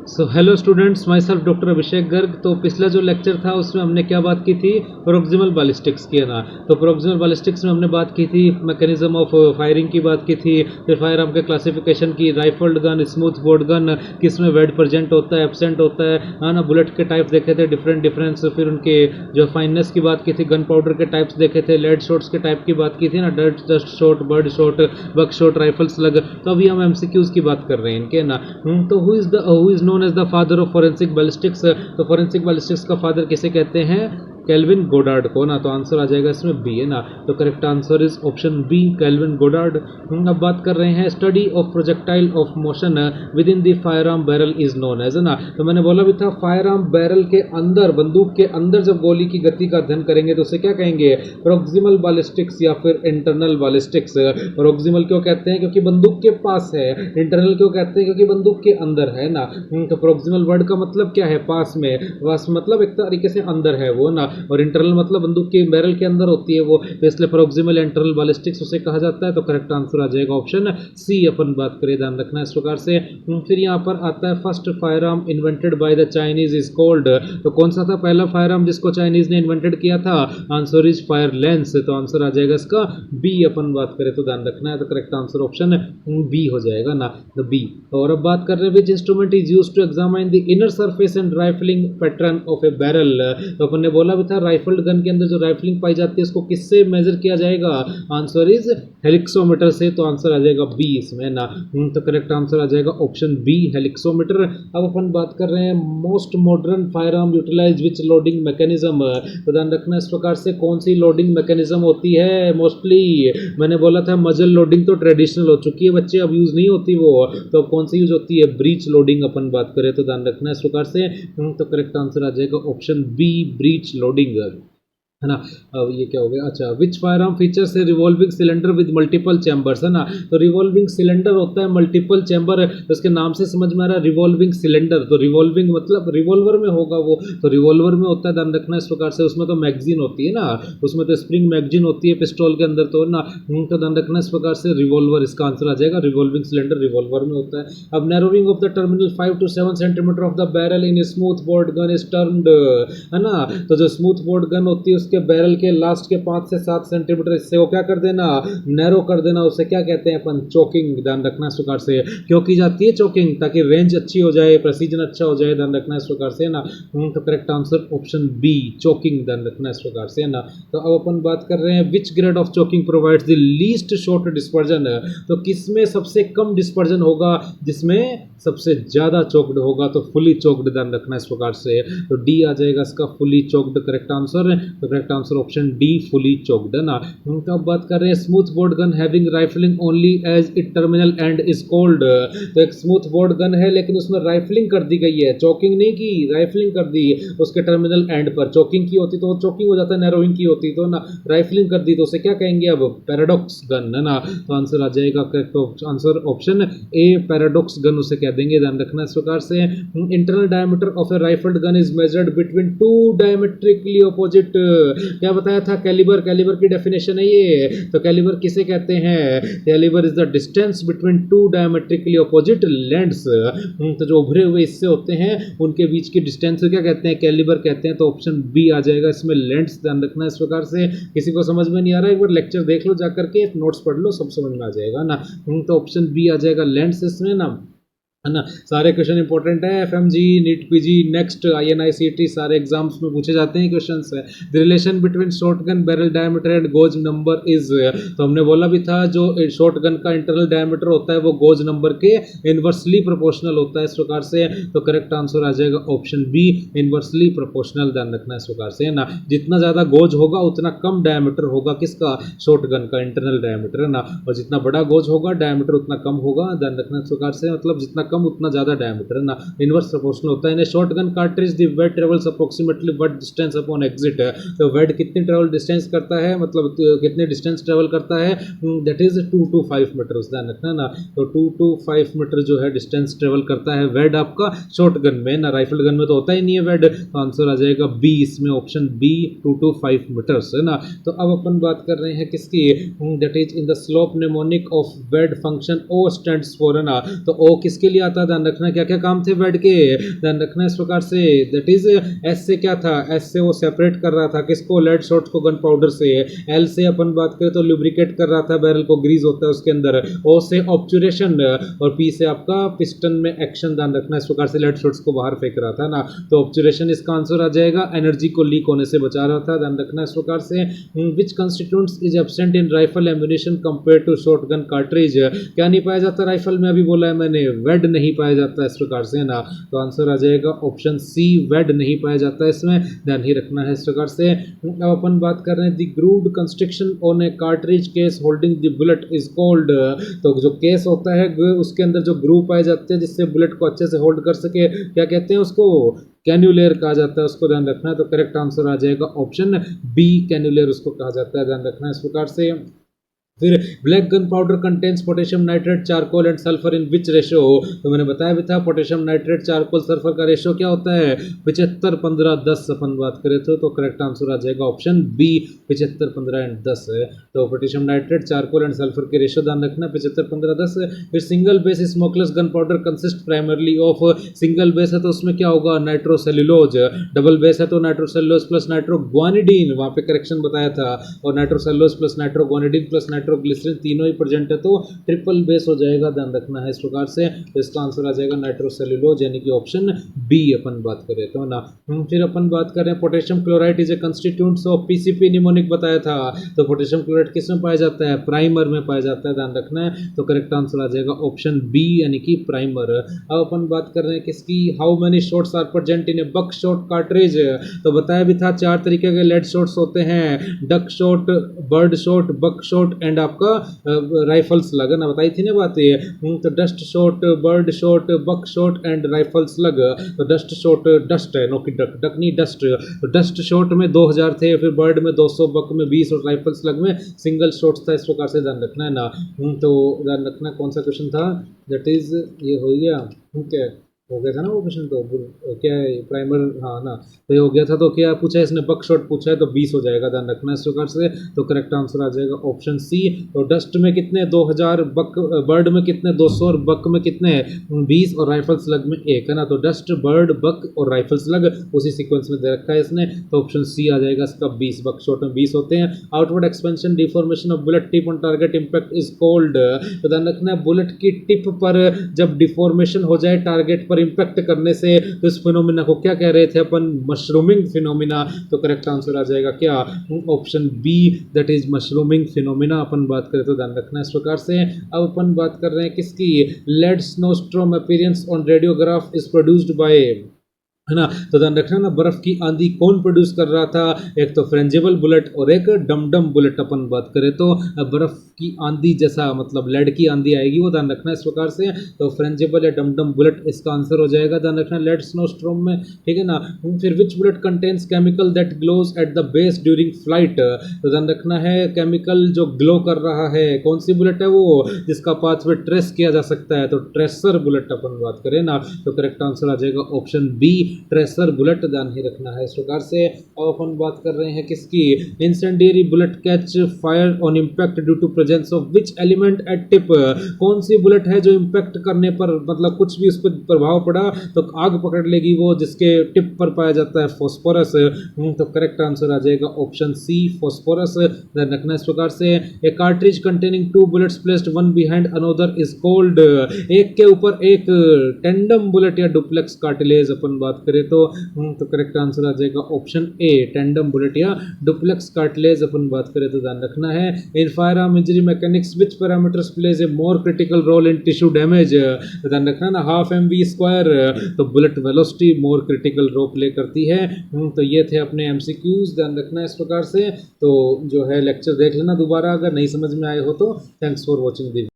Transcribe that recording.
सो hello students, myself doctor Abhishek Garg. तो पिछला जो लेक्चर था उसमें हमने क्या बात की थी? प्रोक्सिमल बैलिस्टिक्स की, है ना। तो प्रोक्सिमल बैलिस्टिक्स में हमने बात की थी मैकेनिज्म ऑफ फायरिंग की बात की थी, फिर फायर आर्म के क्लासिफिकेशन की, rifled gun, smooth bore gun, किस में वेड प्रेजेंट होता है, एब्सेंट होता है ना। बुलेट के टाइप देखे थे, डिफरेंट डिफरेंस, फिर उनके जो फाइननेस की बात की थी, गन पाउडर के टाइप्स देखे थे, लेड शॉट्स के टाइप की बात की थी ना, dust shot, bird shot, buck shot, rifle slug. तो अभी हम एमसीक्यूज की बात कर रहे हैं इनके ना। तो who is known as the father of forensic ballistics? तो फोरेंसिक बैलिस्टिक्स का फादर किसे कहते हैं? केल्विन गोडार्ड को ना। तो आंसर आ जाएगा इसमें बी, है ना। तो correct answer is option B, Calvin Goddard. अब बात कर रहे हैं study of projectile of motion within the firearm barrel is known as, है ना। तो मैंने बोला भी था फायर आर्म बैरल के अंदर, बंदूक के अंदर जब गोली की गति का अध्ययन करेंगे तो उसे क्या कहेंगे? प्रोक्सिमल बैलिस्टिक्स या फिर इंटरनल बैलिस्टिक्स। प्रोक्सिमल क्यों कहते हैं? क्योंकि बंदूक के पास है। इंटरनल क्यों कहते हैं? क्योंकि बंदूक के अंदर है ना। तो प्रोक्सिमल वर्ड का मतलब क्या है? पास में। पास मतलब एक तरीके से अंदर है वो ना, और इंटरनल मतलब बंदूक के बैरल के अंदर होती है वो, तो इसलिए प्रोक्सिमल इंटरनल बैलिस्टिक्स उसे कहा जाता है। तो करेक्ट आंसर आ जाएगा ऑप्शन सी। अपन बात करें, ध्यान रखना इस प्रकार से। फिर यहाँ पर आता है first fire arm invented by the Chinese is called. तो कौन सा था पहला फायर आर्म जिसको चाइनीज ने इन्वेंटेड किया था? Answer is fire lens. तो आंसर आ जाएगा इसका बी। अपन बात करें तो ध्यान रखना है, तो करेक्ट आंसर ऑप्शन बी हो जाएगा ना, द बी। और अब बात कर रहे हैं which instrument is used to examine the inner surface and rifling pattern of a barrel. तो अपन ने बोला भी था राइफल्ड गन के अंदर जो राइफलिंग पाई जाती है उसको किससे मेजर किया जाएगा? आंसर इज हेलिक्सोमीटर से। तो आंसर आ जाएगा बी इसमें ना। तो करेक्ट आंसर आ जाएगा ऑप्शन बी, हेलिक्सोमीटर। अब अपन बात कर रहे हैं most modern firearm utilize which loading mechanism. तो ध्यान रखना इस प्रकार से, कौन सी लोडिंग मैकेनिज्म होती है मोस्टली? मैंने बोला था मजल लोडिंग तो ट्रेडिशनल हो चुकी है बच्चे, अब यूज नहीं होती वो। तो अब कौन सी यूज होती है? ब्रीच लोडिंग अपन बात करें तो ध्यान रखना इस प्रकार से। तो करेक्ट आंसर आ जाएगा ऑप्शन बी, ब्रीच लोडिंग, है ना। अब ये क्या हो गया? अच्छा, विच फायर आर्म फीचर्स है revolving cylinder with multiple chambers, है ना। तो रिवॉल्विंग सिलेंडर होता है, मल्टीपल चैम्बर, तो इसके नाम से समझ में आ रहा है रिवॉल्विंग सिलेंडर। तो रिवॉल्विंग मतलब रिवॉल्वर में होगा वो, तो रिवॉल्वर में होता है, ध्यान रखना इस प्रकार से। उसमें तो मैगजीन होती है ना, उसमें तो स्प्रिंग मैगजीन होती है पिस्टल के अंदर, तो ना। तो ध्यान रखना इस प्रकार से, रिवॉल्वर इसका आंसर आ जाएगा। रिवॉल्विंग सिलेंडर रिवॉल्वर में होता है। अब narrowing of the terminal 5 to 7 centimetre of the barrel in smooth bore gun is termed, है ना। तो जो स्मूथ बोर्ड गन होती है उसके बैरल के लास्ट के 5 से 7 सेंटीमीटर इससे वो क्या कर देना? नैरो कर देना। उसे क्या कहते हैं अपन? चोकिंग। ध्यान रखना इस प्रकार से। क्यों की जाती है चोकिंग? ताकि रेंज अच्छी हो जाए, प्रेसिजन अच्छा हो जाए, ध्यान रखना इस प्रकार से, ना। तो correct answer option B, choking, ध्यान रखना इस प्रकार से, ना। तो अब अपन बात कर रहे हैं which grade of choking provides the least shot dispersion. तो किसमें सबसे कम डिस्पर्जन होगा? जिसमें सबसे ज्यादा चोक्ड होगा, तो फुली चोक्ड, ध्यान रखना इस प्रकार से। तो डी आ जाएगा इसका, फुली चोक्ड, करेक्ट आंसर। तो correct answer option D, fully choked, है ना। तो अब बात कर रहे हैं smooth bore gun having rifling only as it terminal end is called. तो एक स्मूथ बोर्ड गन है लेकिन उसमें राइफलिंग कर दी गई है, चोकिंग नहीं की, राइफलिंग कर दी उसके टर्मिनल एंड पर। चोकिंग की होती तो वो चोकिंग हो जाता है, नैरोइंग की होती तो ना, राइफलिंग कर दी तो उसे क्या कहेंगे अब? पैराडॉक्स गन, है ना। तो आंसर आ जाएगा correct answer option A, paradox gun उसे कह देंगे, ध्यान रखना इस प्रकार से। Internal diameter of A rifled gun is measured between two diametrically opposite. क्या बताया था? कैलिबर, कैलिबर की डेफिनेशन है ये। तो कैलिबर किसे कहते हैं? Calibre is the distance between two diametrically opposite lands. तो जो उभरे हुए हिस्से होते हैं उनके बीच की डिस्टेंस को क्या कहते हैं? कैलिबर कहते हैं। तो ऑप्शन बी आ जाएगा इसमें, लेंड्स, ध्यान रखना इस प्रकार से। किसी को समझ में नहीं आ रहा है, एक बार लेक्चर देख लो जाकर के, नोट्स पढ़ लो, सब समझ में आ जाएगा ना। तो ऑप्शन बी आ जाएगा, लेंड्स इसमें ना, है ना। सारे क्वेश्चन इंपॉर्टेंट है, FMG, NEET PG, NEXT INICET, सारे एग्जाम्स में पूछे जाते हैं क्वेश्चंस है। The relation between shotgun barrel diameter and gauge number is. तो हमने बोला भी था जो शॉटगन का इंटरनल डायमीटर होता है वो गोज नंबर के इनवर्सली प्रोपोर्शनल होता है, इस प्रकार से। तो करेक्ट आंसर आ जाएगा ऑप्शन बी, इनवर्सली प्रोपोर्शनल, ध्यान रखना इस प्रकार से, है ना। जितना ज्यादा गोज होगा उतना कम डायमीटर होगा किसका? शॉटगन का इंटरनल डायमीटर, है ना। और जितना बड़ा गोज होगा डायमीटर उतना कम होगा, ध्यान रखना इस प्रकार से। मतलब जितना कम उतना ज्यादा डायमीटर, है ना, इनवर्स प्रोपोर्शनल होता है। Shotgun cartridge the wad travels approximately what distance upon exit. तो वेट कितनी ट्रेवल डिस्टेंस करता है, मतलब कितने डिस्टेंस ट्रेवल करता है? दैट इज 2 to 5 मीटर, ध्यान रखना ना। तो 2 to 5 मीटर जो है डिस्टेंस ट्रेवल करता है वेड आपका शॉटगन में ना। राइफल गन में तो होता ही नहीं है वेड। तो आंसर आ जाएगा बी इसमें, ऑप्शन बी, 2 to 5 मीटर्स, है ना। तो अब अपन बात कर रहे हैं किसकी? That is in the slope mnemonic of wad function O stands for, है ना। तो ओ किसके लिए किया था, ध्यान रखना क्या क्या काम थे वेड के, ध्यान रखना इस प्रकार से। दैट इज एस से क्या था, एस से वो सेपरेट कर रहा था किसको, लेड शॉट्स को गन पाउडर से। एल से अपन बात करें तो लुब्रिकेट कर रहा था बैरल को, ग्रीज होता है उसके अंदर। ओ से ऑब्चुरेशन, और पी से आपका पिस्टन में एक्शन, ध्यान रखना इस प्रकार से लेड शॉट्स को बाहर फेंक रहा था ना, तो ऑब्चुरेशन इसका आंसर आ जाएगा। एनर्जी को लीक होने से बचा रहा था, ध्यान रखना इस प्रकार से। Which constituents is absent in rifle ammunition compare to shotgun cartridge, क्या नहीं पाया जाता राइफल में, अभी बोला है मैंने, वेड नहीं पाया जाता इस प्रकार से ना, तो आंसर आ जाएगा ऑप्शन सी, वेड नहीं पाया जाता इसमें, ध्यान ही रखना है इस प्रकार से। अब अपन बात कर रहे हैं the grooved construction on A cartridge case holding the bullet is called, तो जो केस होता है उसके अंदर जो ग्रूव पाए जाते हैं जिससे बुलेट को अच्छे से होल्ड कर सके, क्या कहते हैं उसको, कैन्यूलेर कहा जाता है उसको, ध्यान रखना है। तो करेक्ट आंसर आ जाएगा ऑप्शन बी, कैन्यूलेर उसको कहा जाता है, ध्यान रखना है इस प्रकार से। फिर black gun powder contains potassium nitrate charcoal and sulphur in which ratio, तो मैंने बताया भी था पोटेशियम नाइट्रेट चारकोल सल्फर का रेशो क्या होता है, 75-15-10 अपन बात करें तो करेक्ट आंसर आ जाएगा ऑप्शन बी, 75-15 एंड 10 है। तो potassium nitrate charcoal and sulphur के रेशो ध्यान रखना 75-15-10। फिर single base smokeless gun powder consist primarily of, single base है तो उसमें क्या होगा, नाइट्रोसेल्यूलोज, डबल बेस है तो नाइट्रोसेल्यूलोज प्लस नाइट्रोग्वानिडीन, वहां पे करेक्शन बताया था, और नाइट्रोसेल्यूलोज प्लस नाइट्रोग्वानिडीन प्लस नाइट्रोग्लिसरीन तीनों ही प्रेजेंट है तो ट्रिपल बेस हो जाएगा, ध्यान रखना है इस प्रकार से। तो इसका आंसर आ जाएगा नाइट्रोसेल्यूलोज, यानी कि ऑप्शन बी अपन बात करें तो ना। फिर अपन बात कर रहे हैं potassium chloride is a constituents of PCP mnemonic बताया था, तो पोटेशियम क्लोराइड किस में पाया जाता है, प्राइमर में पाया जाता है, ध्यान रखना है। तो करेक्ट आंसर आ जाएगा ऑप्शन बी, यानी कि प्राइमर। अब अपन बात कर रहे हैं किसकी, how many shots are present in a buck shot cartridge, तो बताया भी था 4 तरीके के लेड शॉट्स होते हैं, duck shot, bird shot, buck shot and आपका राइफल्स लग ना, बताई थी ना बात ये। तो dust shot, bird shot, buck shot and rifle slug, तो डस्ट शॉट डस्ट है, नो कि डक, डक नहीं डस्ट, तो डस्ट शॉट में 2000 थे, फिर बर्ड में 200, बक में 20 और राइफल्स लग में सिंगल शॉट्स था, इस प्रकार से ध्यान रखना है ना। तो ध्यान रखना कौन सा क्वेश्चन था, दैट इज ये हो गया, ठीक है, हो गया था ना वो क्वेश्चन, तो क्या है प्राइमर, हाँ ना, तो ये हो गया था। तो क्या पूछा है इसने, बक शॉट पूछा है, तो 20 हो जाएगा, ध्यान रखना इस प्रकार से। तो करेक्ट आंसर आ जाएगा ऑप्शन सी। तो डस्ट में कितने 2000, बक बर्ड में कितने 200 और बक में कितने 20 और राइफल्स लग में 1 है ना, तो डस्ट, बर्ड, बक और राइफल्स लग उसी सीक्वेंस में दे रखा है इसने, तो ऑप्शन सी आ जाएगा इसका 20, बक शॉट में 20 होते हैं। Outward expansion deformation of bullet tip on target impact is called, तो ध्यान रखना है बुलेट की टिप पर जब डिफॉर्मेशन हो जाए टारगेट पर इंपैक्ट करने से, तो इस फिनोमिना को क्या कह रहे थे अपन, मशरूमिंग फिनोमिना। तो करेक्ट आंसर आ जाएगा क्या, option B, that is mushrooming phenomena अपन बात करें तो, ध्यान रखना इस प्रकार से। अब अपन बात कर रहे हैं किसकी, lead snowstorm appearance on radiograph is produced by, है ना, तो ध्यान रखना ना, बर्फ की आंधी कौन प्रोड्यूस कर रहा था, एक तो फ्रेंजेबल बुलेट और एक डमडम बुलेट अपन बात करें तो। बर्फ की आंधी जैसा मतलब लेड की आंधी आएगी वो, ध्यान रखना इस प्रकार से, तो फ्रेंजेबल या डमडम बुलेट इसका आंसर हो जाएगा, ध्यान रखना लेड स्नोस्टॉर्म में, ठीक है ना। फिर which bullet contains chemical that glows at the base during flight, तो ध्यान रखना है केमिकल जो ग्लो कर रहा है, कौन सी बुलेट है वो, जिसका पाथवे ट्रेस किया जा सकता है, तो ट्रेसर बुलेट अपन बात करें ना, तो करेक्ट आंसर आ जाएगा ऑप्शन बी, ट्रेसर बुलेट, ध्यान ही रखना है इस प्रकार से। अब अपन बात कर रहे हैं किसकी, incendiary bullet catch fire on impact due to presence of which element at tip, कौन सी बुलेट है जो इंपैक्ट करने पर मतलब कुछ भी उस पर प्रभाव पड़ा तो आग पकड़ लेगी वो, जिसके टिप पर पाया जाता है फॉस्फोरस, तो करेक्ट आंसर आ जाएगा ऑप्शन सी, फॉस्फोरस, ध्यान रखना इस प्रकार से। A cartridge containing 2 bullets placed one behind another is called, एक के ऊपर एक टेंडम बुलेट या डुप्लेक्स कार्टिलेज अपन बात करें तो करेक्ट आंसर आ जाएगा ऑप्शन ए, टेंडम बुलेट या डुप्लेक्स कार्टिलेज अपन बात करें तो, ध्यान रखना है। In firearm injury mechanics which parameters plays a more critical role in tissue damage, ध्यान रखना ना, हाफ एमवी स्क्वायर, तो बुलेट वेलोसिटी मोर क्रिटिकल रोल प्ले करती है। तो ये थे अपने एमसीक्यूज, ध्यान रखना इस प्रकार से। तो जो है लेक्चर देख लेना दोबारा अगर नहीं समझ में आए हो तो। Thanks for watching the.